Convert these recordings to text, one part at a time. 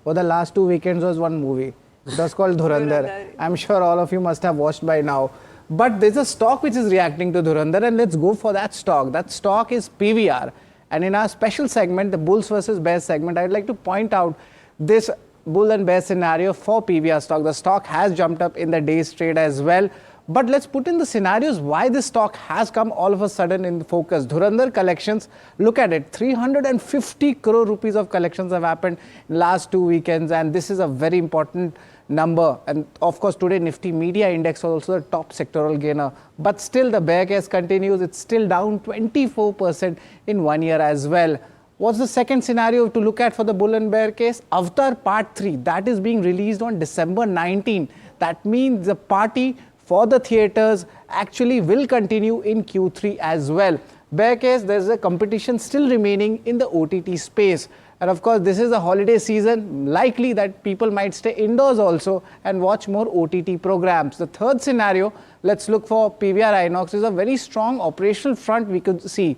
For the last 2 weekends was one movie. It was called Dhurandhar. I'm sure all of you must have watched by now. But there's a stock which is reacting to Dhurandhar, and let's go for that stock. That stock is PVR. And in our special segment, the Bulls versus Bears segment, I'd like to point out this bull and bear scenario for PVR stock. The stock has jumped up in the day's trade as well. But let's put in the scenarios why this stock has come all of a sudden in focus. Dhurandhar collections, look at it, 350 crore rupees of collections have happened in last 2 weekends, and this is a very important number. And of course, today Nifty Media Index was also the top sectoral gainer. But still the bear case continues. It's still down 24% in 1 year as well. What's the second scenario to look at for the bull and bear case? Avatar Part 3, that is being released on December 19. That means the party for the theatres actually will continue in Q3 as well. Bear case, there's a competition still remaining in the OTT space. And of course, this is a holiday season, likely that people might stay indoors also and watch more OTT programs. The third scenario, let's look for PVR Inox, is a very strong operational front we could see.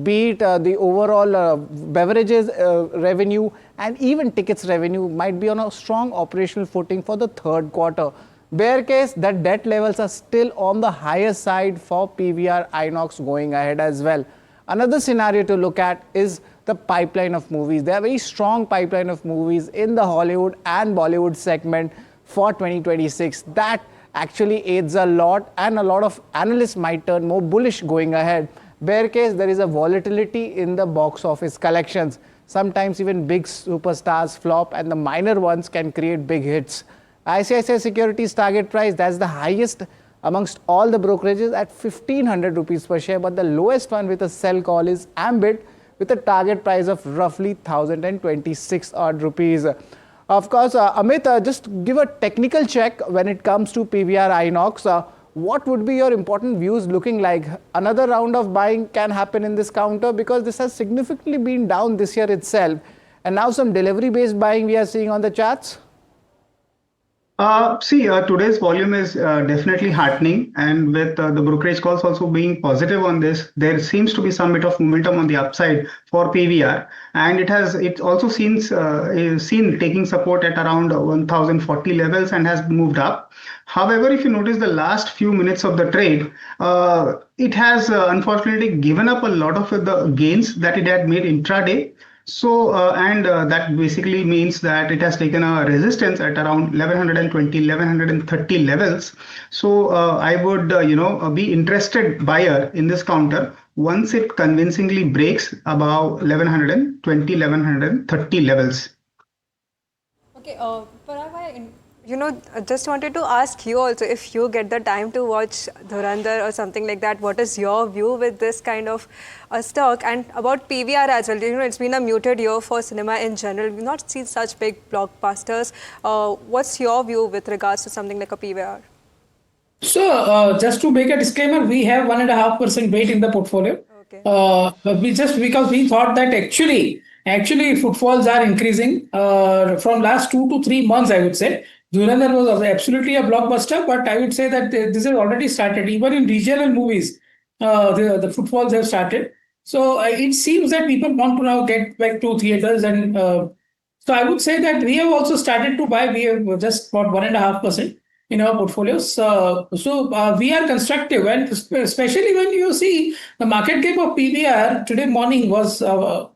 Be it the overall beverages revenue and even tickets revenue might be on a strong operational footing for the third quarter. Bear case, that debt levels are still on the higher side for PVR Inox going ahead as well. Another scenario to look at is the pipeline of movies. There are very strong pipeline of movies in the Hollywood and Bollywood segment for 2026. That actually aids a lot, and a lot of analysts might turn more bullish going ahead. Bear case, there is a volatility in the box office collections. Sometimes even big superstars flop and the minor ones can create big hits. ICICI Securities target price, that's the highest amongst all the brokerages at 1500 rupees per share, but the lowest one with a sell call is Ambit with a target price of roughly 1026 odd rupees. Of course, Amit, just give a technical check when it comes to PVR Inox. What would be your important views looking like? Another round of buying can happen in this counter because this has significantly been down this year itself. And now some delivery based buying we are seeing on the charts. Today's volume is definitely heartening, and with the brokerage calls also being positive on this, there seems to be some bit of momentum on the upside for PVR, and it also is seen taking support at around 1040 levels and has moved up. However, if you notice the last few minutes of the trade, it has unfortunately given up a lot of the gains that it had made intraday. So, that basically means that it has taken a resistance at around 1120, 1130 levels. So, I would, be interested buyer in this counter once it convincingly breaks above 1120, 1130 levels. Okay, Parag, I just wanted to ask you also, if you get the time to watch Dhurandhar or something like that, what is your view with this kind of stock? And about PVR as well, it's been a muted year for cinema in general. We've not seen such big blockbusters. What's your view with regards to something like a PVR? So, just to make a disclaimer, we have 1.5% weight in the portfolio. Okay. We just because we thought that actually footfalls are increasing from last 2 to 3 months, I would say. Dhurandhar was absolutely a blockbuster, but I would say that this has already started. Even in regional movies, the footfalls have started. So it seems that people want to now get back to theaters, and so I would say that we have also started to buy. We have just bought 1.5% in our portfolios. So we are constructive, and especially when you see the market cap of PVR today morning was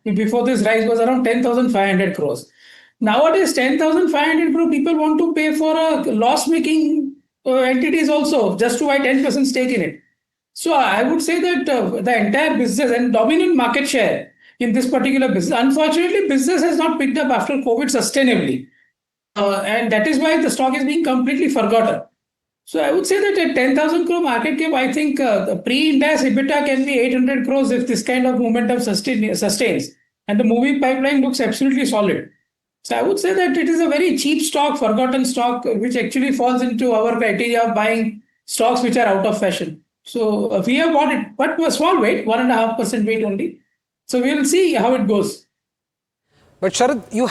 before this rise was around 10,500 crores. Nowadays, 10,500 crore people want to pay for a loss-making entities also just to buy 10% stake in it. So I would say that the entire business and dominant market share in this particular business, unfortunately, business has not picked up after COVID sustainably. And that is why the stock is being completely forgotten. So I would say that at 10,000 crore market cap, I think the pre-Ind-AS EBITDA can be 800 crores if this kind of momentum sustains. And the movie pipeline looks absolutely solid. So I would say that it is a very cheap stock, forgotten stock, which actually falls into our criteria of buying stocks which are out of fashion. So we have bought it, but a small weight, 1.5% weight only. So we will see how it goes. But Sharad, you